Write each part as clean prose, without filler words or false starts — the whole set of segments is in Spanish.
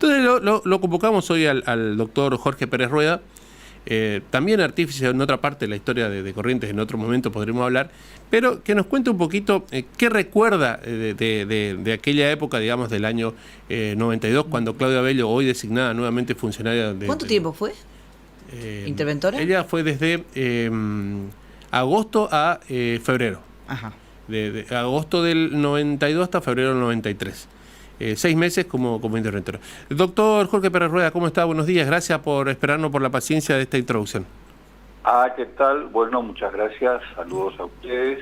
Entonces lo convocamos hoy al doctor Jorge Pérez Rueda, también artífice en otra parte de la historia de Corrientes, en otro momento podremos hablar, pero que nos cuente un poquito qué recuerda de aquella época, digamos, del año 92, cuando Claudia Bello, hoy designada nuevamente funcionaria de... ¿Cuánto tiempo fue? ¿Interventora? Ella fue desde agosto a febrero. Ajá. De agosto del 92 hasta febrero del 93. 6 meses como interventora. Doctor Jorge Pérez Rueda, ¿cómo está? Buenos días. Gracias por esperarnos, por la paciencia de esta introducción. ¿Qué tal? Bueno, muchas gracias. Saludos a ustedes.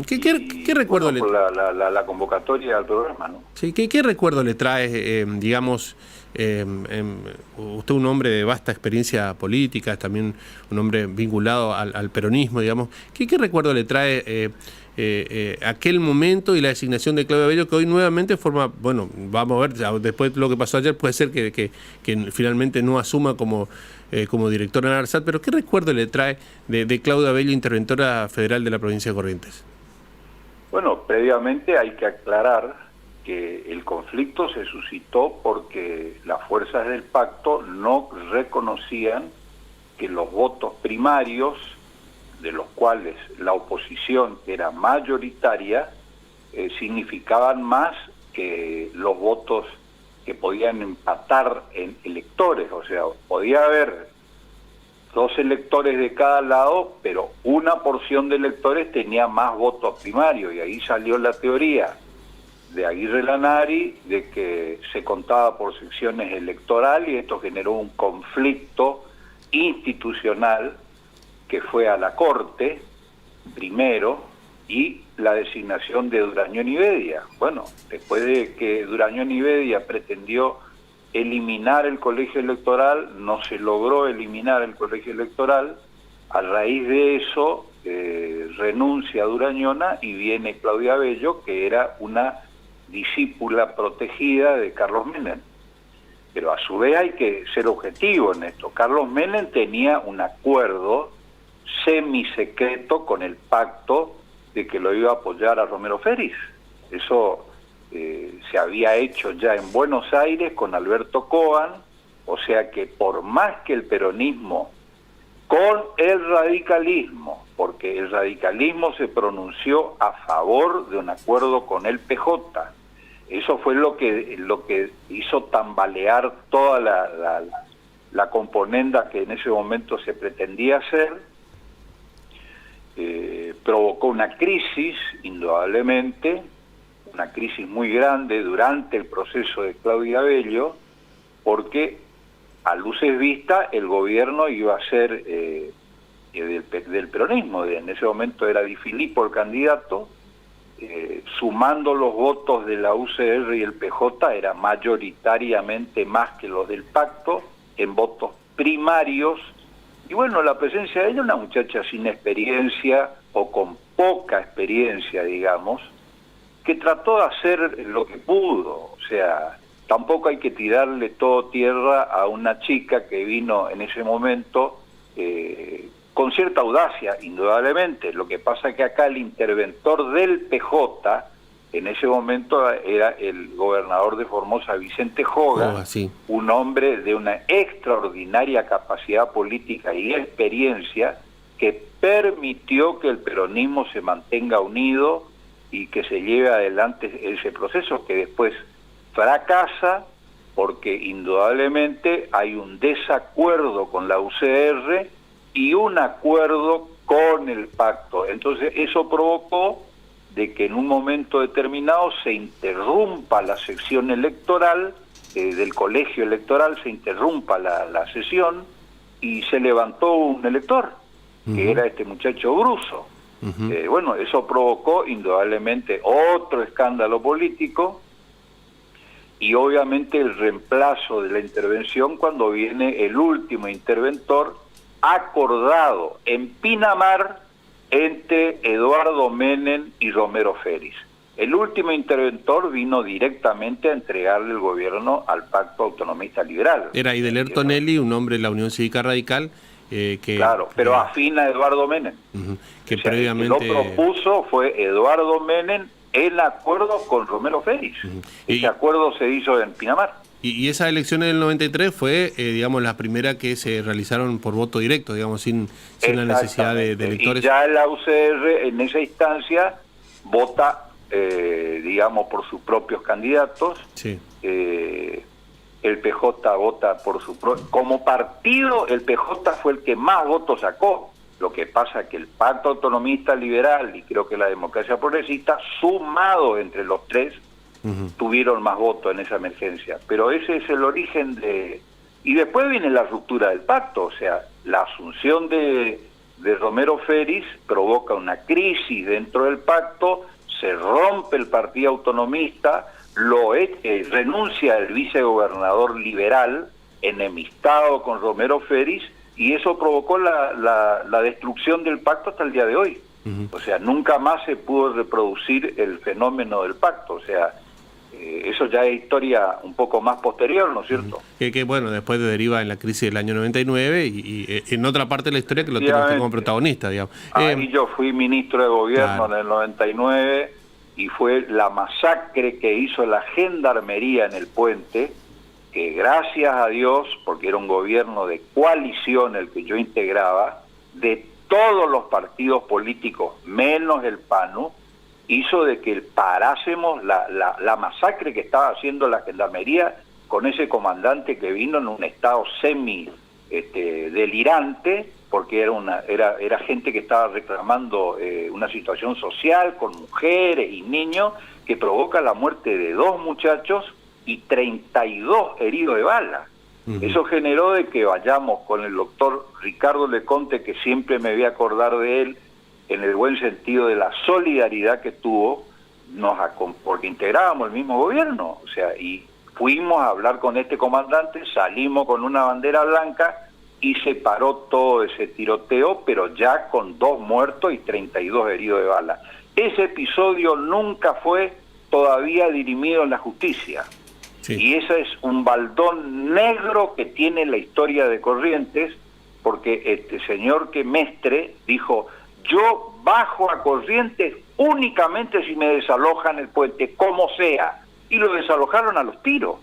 ¿Qué recuerdo por la convocatoria al programa, ¿no? Sí, ¿qué recuerdo le trae, digamos, usted un hombre de vasta experiencia política, también un hombre vinculado al peronismo, digamos, ¿qué recuerdo le trae aquel momento y la designación de Claudia Bello, que hoy nuevamente forma, bueno, vamos a ver, ya después de lo que pasó ayer, puede ser que finalmente no asuma como directora en ARSAT, pero ¿qué recuerdo le trae de Claudia Bello, interventora federal de la provincia de Corrientes? Bueno, previamente hay que aclarar que el conflicto se suscitó porque las fuerzas del pacto no reconocían que los votos primarios, de los cuales la oposición era mayoritaria, significaban más que los votos que podían empatar en electores. O sea, podía haber 2 electores de cada lado, pero una porción de electores tenía más votos primarios, y ahí salió la teoría de Aguirre Lanari de que se contaba por secciones electorales, y esto generó un conflicto institucional que fue a la Corte primero, y la designación de Durañón y Bedia. Bueno, después de que Durañón y Bedia pretendió eliminar el colegio electoral, no se logró eliminar el colegio electoral. A raíz de eso renuncia Durañona y viene Claudia Bello, que era una discípula protegida de Carlos Menem. Pero a su vez hay que ser objetivo en esto. Carlos Menem tenía un acuerdo semisecreto con el pacto de que lo iba a apoyar a Romero Feris. Eso se había hecho ya en Buenos Aires con Alberto Coan, o sea que por más que el peronismo con el radicalismo, porque el radicalismo se pronunció a favor de un acuerdo con el PJ, eso fue lo que hizo tambalear toda la componenda que en ese momento se pretendía hacer. Provocó una crisis, indudablemente, una crisis muy grande durante el proceso de Claudia Bello, porque a luces vistas el gobierno iba a ser del peronismo. En ese momento era Di Filippo el candidato, sumando los votos de la UCR y el PJ era mayoritariamente más que los del pacto en votos primarios. Y bueno, la presencia de ella, una muchacha sin experiencia o con poca experiencia, digamos, que trató de hacer lo que pudo. O sea, tampoco hay que tirarle todo tierra a una chica que vino en ese momento con cierta audacia, indudablemente. Lo que pasa es que acá el interventor del PJ, en ese momento era el gobernador de Formosa, Vicente Joga, sí. Un hombre de una extraordinaria capacidad política y experiencia que permitió que el peronismo se mantenga unido y que se lleve adelante ese proceso, que después fracasa porque indudablemente hay un desacuerdo con la UCR y un acuerdo con el pacto. Entonces eso provocó de que en un momento determinado se interrumpa la sección electoral, del colegio electoral se interrumpa la sesión, y se levantó un elector, que era este muchacho Bruso. Bueno, eso provocó indudablemente otro escándalo político, y obviamente el reemplazo de la intervención cuando viene el último interventor acordado en Pinamar entre Eduardo Menem y Romero Feris. El último interventor vino directamente a entregarle el gobierno al Pacto Autonomista Liberal. Era Idelert Tonelli, un hombre de la Unión Cívica Radical, claro, pero afín a Eduardo Menem. Que o sea, previamente... el que lo propuso fue Eduardo Menem en acuerdo con Romero Feris. Ese acuerdo se hizo en Pinamar. Y esa elección del 93 fue, digamos, la primera que se realizaron por voto directo, digamos, sin la necesidad de electores. Y ya la UCR en esa instancia vota, digamos, por sus propios candidatos. Sí. El PJ vota por su propio... Como partido, el PJ fue el que más votos sacó. Lo que pasa es que el Pacto Autonomista Liberal y creo que la Democracia Progresista, sumado entre los tres, tuvieron más votos en esa emergencia. Pero ese es el origen de... Y después viene la ruptura del pacto, o sea, la asunción de Romero Feris provoca una crisis dentro del pacto, se rompe el partido autonomista, renuncia el vicegobernador liberal, enemistado con Romero Feris, y eso provocó la destrucción del pacto hasta el día de hoy. O sea, nunca más se pudo reproducir el fenómeno del pacto, o sea, eso ya es historia un poco más posterior, ¿no es cierto? Que bueno, después deriva en la crisis del año 99 y en otra parte de la historia que lo tiene usted como protagonista, digamos. Ahí yo fui ministro de gobierno, claro, en el 99 y fue la masacre que hizo la gendarmería en el puente, que gracias a Dios, porque era un gobierno de coalición el que yo integraba, de todos los partidos políticos, menos el PANU, hizo de que parásemos la masacre que estaba haciendo la gendarmería con ese comandante que vino en un estado delirante, porque era gente que estaba reclamando una situación social con mujeres y niños que provoca la muerte de 2 muchachos y 32 heridos de bala. Eso generó de que vayamos con el doctor Ricardo Leconte, que siempre me voy a acordar de él, en el buen sentido de la solidaridad que tuvo, porque integrábamos el mismo gobierno, o sea, y fuimos a hablar con este comandante, salimos con una bandera blanca y se paró todo ese tiroteo, pero ya con 2 muertos y 32 heridos de bala. Ese episodio nunca fue todavía dirimido en la justicia. Sí. Y ese es un baldón negro que tiene la historia de Corrientes, porque este señor que Mestre dijo: yo bajo a Corrientes únicamente si me desalojan el puente, como sea. Y lo desalojaron a los tiros.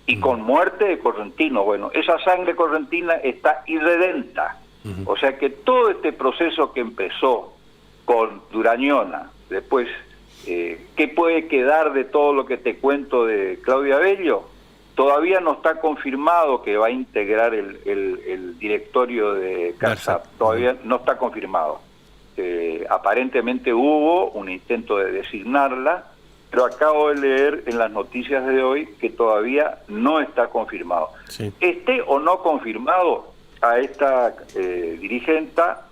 Y con muerte de correntino. Bueno, esa sangre correntina está irredenta. O sea que todo este proceso que empezó con Durañona, después, ¿qué puede quedar de todo lo que te cuento de Claudia Bello? Todavía no está confirmado que va a integrar el directorio de CARSAT. Todavía no está confirmado. Aparentemente hubo un intento de designarla, pero acabo de leer en las noticias de hoy que todavía no está confirmado. Sí. Esté o no confirmado, a esta dirigenta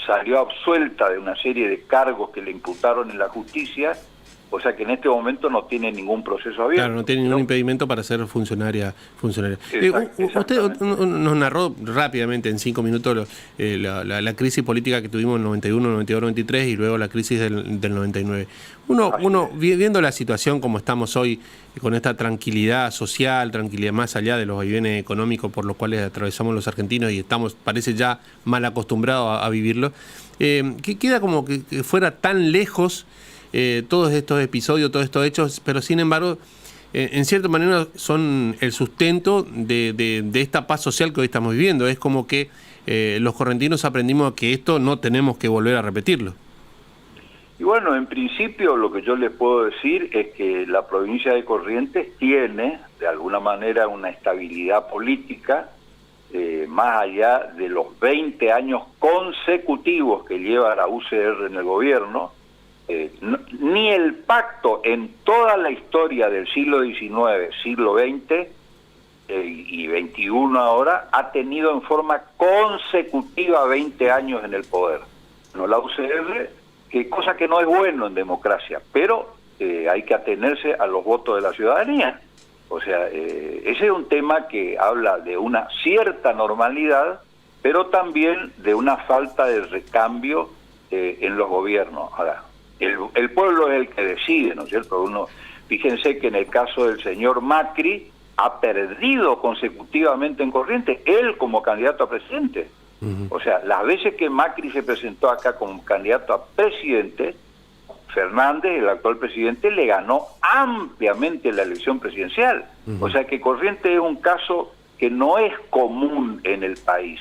salió absuelta de una serie de cargos que le imputaron en la justicia, o sea que en este momento no tiene ningún proceso abierto. Claro, no tiene ningún impedimento para ser funcionaria. Usted nos narró rápidamente, en 5 minutos, la crisis política que tuvimos en 91, 92, 93 y luego la crisis del 99. Uno viendo la situación como estamos hoy, con esta tranquilidad social, tranquilidad más allá de los vaivenes económicos por los cuales atravesamos los argentinos y estamos, parece ya mal acostumbrados a vivirlo, que queda como que fuera tan lejos todos estos episodios, todos estos hechos, pero sin embargo, en cierta manera son el sustento de esta paz social que hoy estamos viviendo. Es como que los correntinos aprendimos que esto no tenemos que volver a repetirlo. Y bueno, en principio lo que yo les puedo decir es que la provincia de Corrientes tiene, de alguna manera, una estabilidad política, más allá de los 20 años consecutivos que lleva la UCR en el gobierno. Ni el pacto en toda la historia del siglo XIX, siglo XX y XXI ahora ha tenido en forma consecutiva 20 años en el poder. No la UCR, que cosa que no es bueno en democracia, pero hay que atenerse a los votos de la ciudadanía. O sea, ese es un tema que habla de una cierta normalidad, pero también de una falta de recambio en los gobiernos. Ahora, el pueblo es el que decide, ¿no es cierto? Fíjense que en el caso del señor Macri ha perdido consecutivamente en Corrientes, él como candidato a presidente. O sea, las veces que Macri se presentó acá como candidato a presidente, Fernández, el actual presidente, le ganó ampliamente la elección presidencial. O sea que Corrientes es un caso que no es común en el país.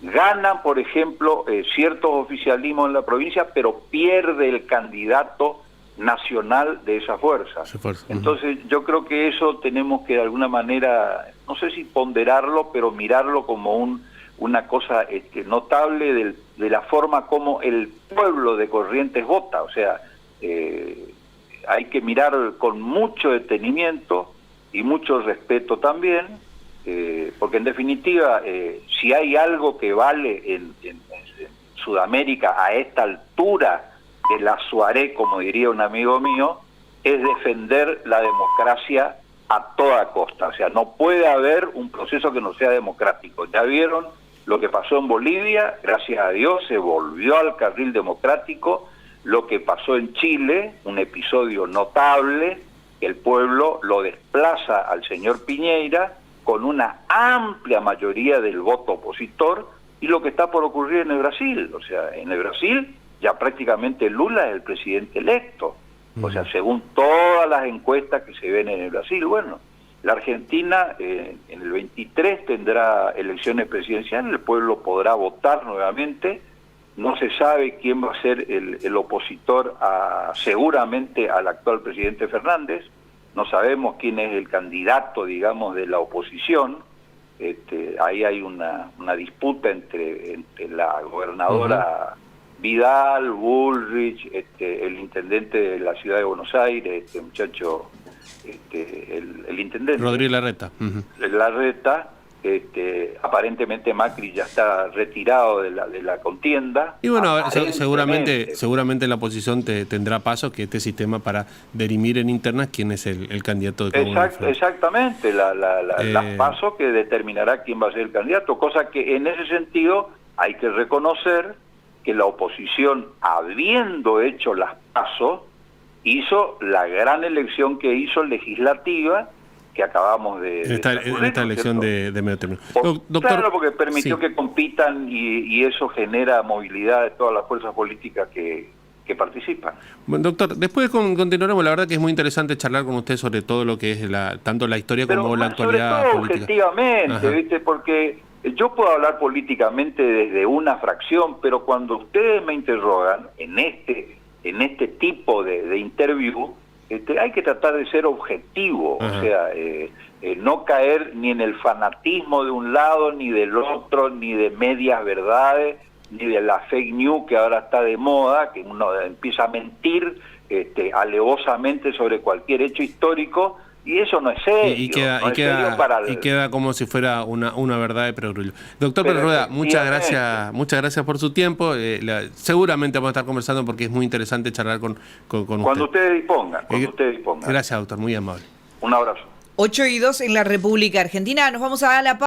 Ganan, por ejemplo, ciertos oficialismos en la provincia, pero pierde el candidato nacional de esa fuerza. Entonces yo creo que eso tenemos que de alguna manera, no sé si ponderarlo, pero mirarlo como una cosa notable de la forma como el pueblo de Corrientes vota. O sea, hay que mirar con mucho detenimiento y mucho respeto también, porque en definitiva, si hay algo que vale en Sudamérica a esta altura de la Suaré, como diría un amigo mío, es defender la democracia a toda costa. O sea, no puede haber un proceso que no sea democrático. Ya vieron lo que pasó en Bolivia, gracias a Dios se volvió al carril democrático. Lo que pasó en Chile, un episodio notable, el pueblo lo desplaza al señor Piñera con una amplia mayoría del voto opositor, y lo que está por ocurrir en el Brasil. O sea, en el Brasil ya prácticamente Lula es el presidente electo. O sea, según todas las encuestas que se ven en el Brasil. Bueno, la Argentina en el 23 tendrá elecciones presidenciales, el pueblo podrá votar nuevamente. No se sabe quién va a ser el opositor seguramente al actual presidente Fernández. No sabemos quién es el candidato, digamos, de la oposición. Ahí hay una disputa entre la gobernadora Vidal, Bullrich, el intendente de la ciudad de Buenos Aires, este muchacho, el intendente Rodríguez Larreta. Larreta. Aparentemente Macri ya está retirado de la contienda. Y bueno, seguramente la oposición tendrá paso que este sistema para dirimir en internas quién es el candidato de cada uno. Exactamente, las pasos que determinará quién va a ser el candidato, cosa que en ese sentido hay que reconocer que la oposición, habiendo hecho las pasos, hizo la gran elección que hizo legislativa, que acabamos de esta elección de medio término. Doctor, claro, porque permitió que compitan y eso genera movilidad de todas las fuerzas políticas que participan. Bueno, doctor, después continuaremos. La verdad que es muy interesante charlar con usted sobre todo lo que es tanto la historia como la actualidad sobre todo política. Objetivamente, ¿viste? Porque yo puedo hablar políticamente desde una fracción, pero cuando ustedes me interrogan en este tipo de interview, hay que tratar de ser objetivo. O sea, no caer ni en el fanatismo de un lado ni del otro, ni de medias verdades, ni de la fake news que ahora está de moda, que uno empieza a mentir alevosamente sobre cualquier hecho histórico, y eso no es serio. Y queda como si fuera una verdad de perogrullo. Doctor Pérez Rueda, muchas gracias por su tiempo. Seguramente vamos a estar conversando porque es muy interesante charlar con usted. Cuando ustedes dispongan, Gracias, doctor, muy amable. Un abrazo. 8:02 en la República Argentina. Nos vamos a la